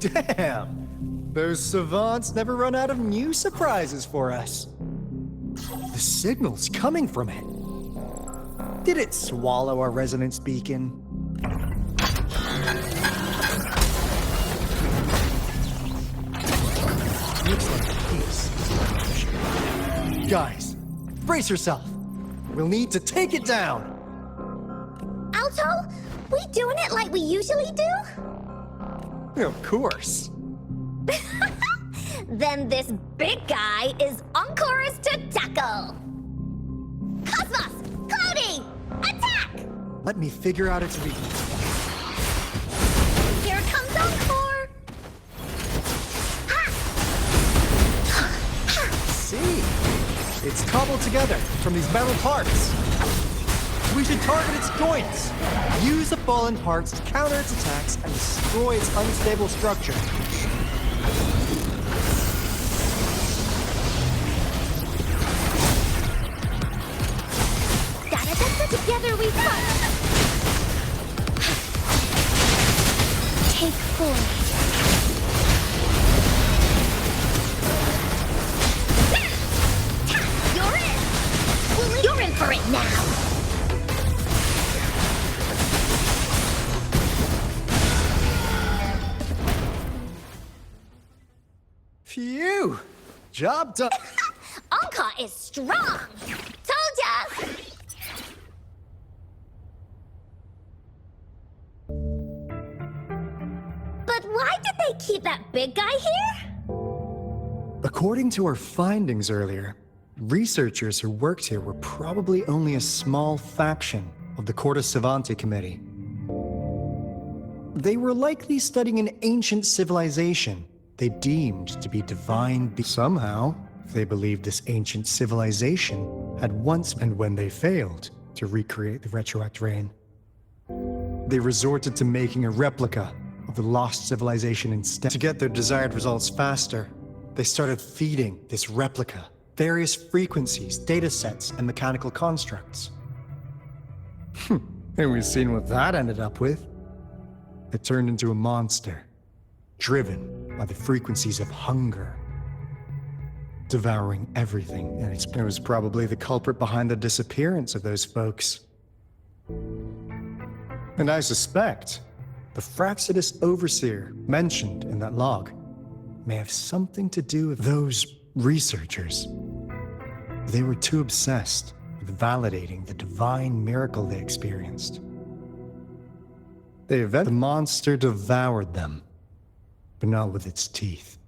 Damn! Those savants never run out of new surprises for us. The signal's coming from it. Did it swallow our resonance beacon? Looks like a piece is in motion. Guys, brace yourself. We'll need to take it down. Alto, we doing it like we usually do? Of course. Then this big guy is Encore's to tackle. Cosmos, Cloudy, attack! Let me figure out its weakness. Here comes Encore. See? It's cobbled together from these metal parts. We should target its joints. Use the fallen parts to counter its attacks and destroy its unstable structure. Together we fight. Take 4. You're in. You're in for it now. Phew! Job done. Anka is strong. Told ya. But why did they keep that big guy here? According to our findings earlier, researchers who worked here were probably only a small faction of the Corte Savante Committee. They were likely studying an ancient civilization they deemed to be divine. Somehow, they believed this ancient civilization had once, and when they failed to recreate the retroact rain, they resorted to making a replica of the lost civilization instead. To get their desired results faster, they started feeding this replica various frequencies, data sets, and mechanical constructs. And we've seen what that ended up with. It turned into a monster, driven by the frequencies of hunger, devouring everything, and it was probably the culprit behind the disappearance of those folks. And I suspect the Fraxidus Overseer mentioned in that log may have something to do with those researchers. They were too obsessed with validating the divine miracle they experienced. The monster devoured them, but not with its teeth.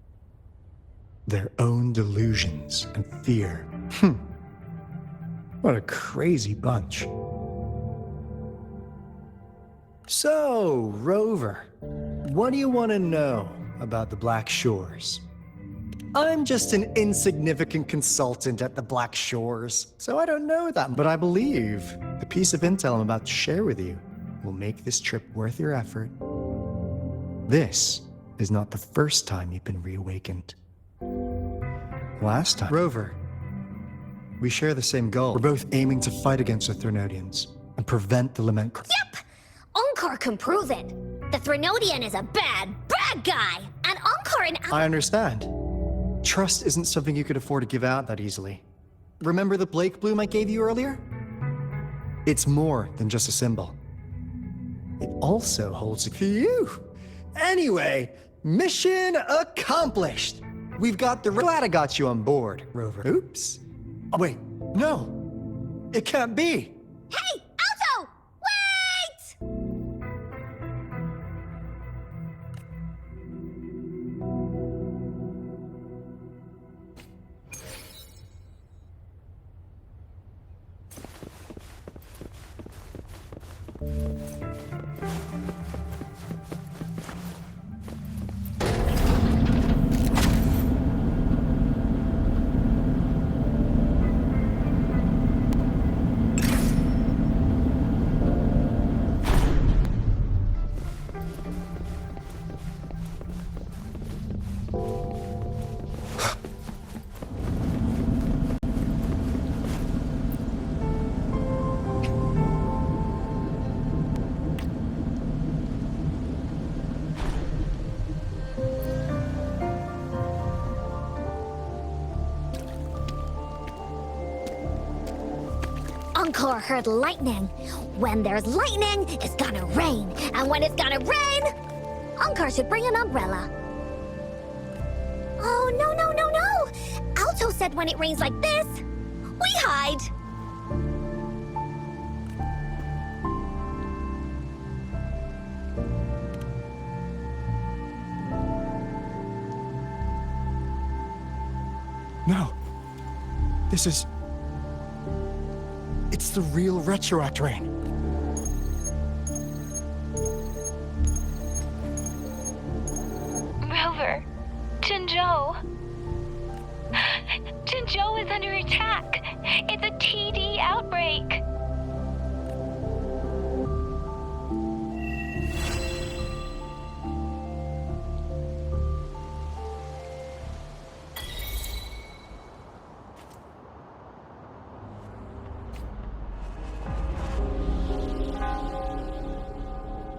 Their own delusions and fear. What a crazy bunch. So, Rover, what do you want to know about the Black Shores? I'm just an insignificant consultant at the Black Shores, so I don't know that, but I believe the piece of intel I'm about to share with you will make this trip worth your effort. This is not the first time you've been reawakened. Last time, Rover, we share the same goal. We're both aiming to fight against the Threnodians and prevent the Lament. Yep! Encore can prove it. The Threnodian is a bad, bad guy. And Encore and I understand. Trust isn't something you could afford to give out that easily. Remember the Blake bloom I gave you earlier? It's more than just a symbol. It also holds a Phew! Anyway, mission accomplished! We've got the... Glad I got you on board, Rover. Oops. Oh, wait. No. It can't be. Hey, Alto! Wait! Encore heard lightning. When there's lightning, it's gonna rain. And when it's gonna rain, Encore should bring an umbrella. Oh, no, no, no, no! Alto said when it rains like this, we hide. No. This is... It's the real Retroact rain. Rover, Jinzhou. Jinzhou is under attack. It's a TD outbreak.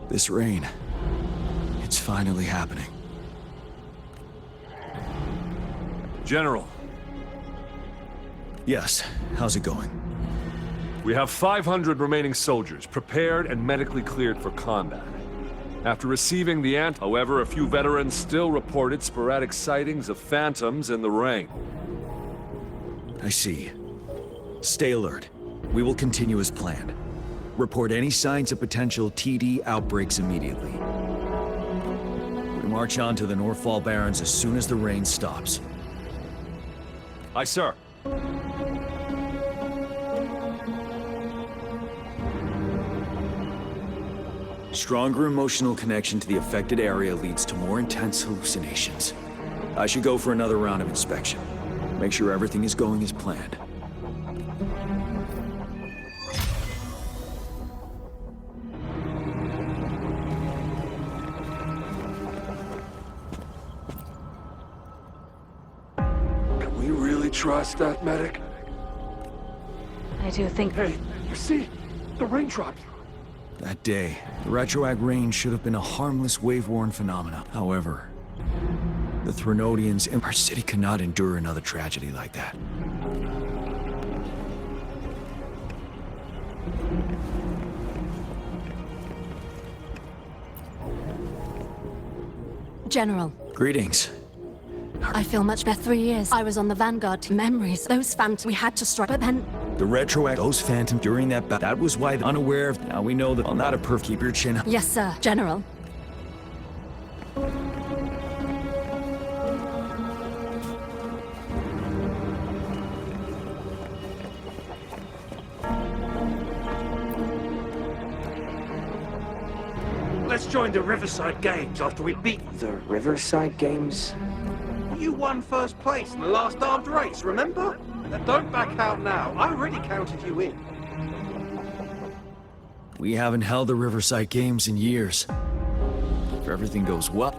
This rain, it's finally happening. General, Yes, how's it going? we have 500 remaining soldiers prepared and medically cleared for combat. After receiving the however, a few veterans still reported sporadic sightings of phantoms in the rain. I see. Stay alert. We will continue as planned. Report any signs of potential TD outbreaks immediately. We march on to the Northfall Barrens as soon as the rain stops. Aye, sir. Stronger emotional connection to the affected area leads to more intense hallucinations. I should go for another round of inspection. Make sure everything is going as planned. Can we really trust that medic? I do think... Hey, you see? The raindrops. That day, the Retroact rain should have been a harmless wave-worn phenomena. However, the Threnodians in our city cannot endure another tragedy like that. General, Greetings. I feel much better. 3 years. I was on the Vanguard. Memories. Those phantoms we had to strike, but then... The Retroact, those phantom during that was why they're unaware of... Now we know that I'm not a perf. Keep your chin up. Yes, sir. General. Let's join the Riverside Games after we beat... The Riverside Games? You won first place in the last armed race, remember? Now don't back out now. I already counted you in. We haven't held the Riverside Games in years. If everything goes well...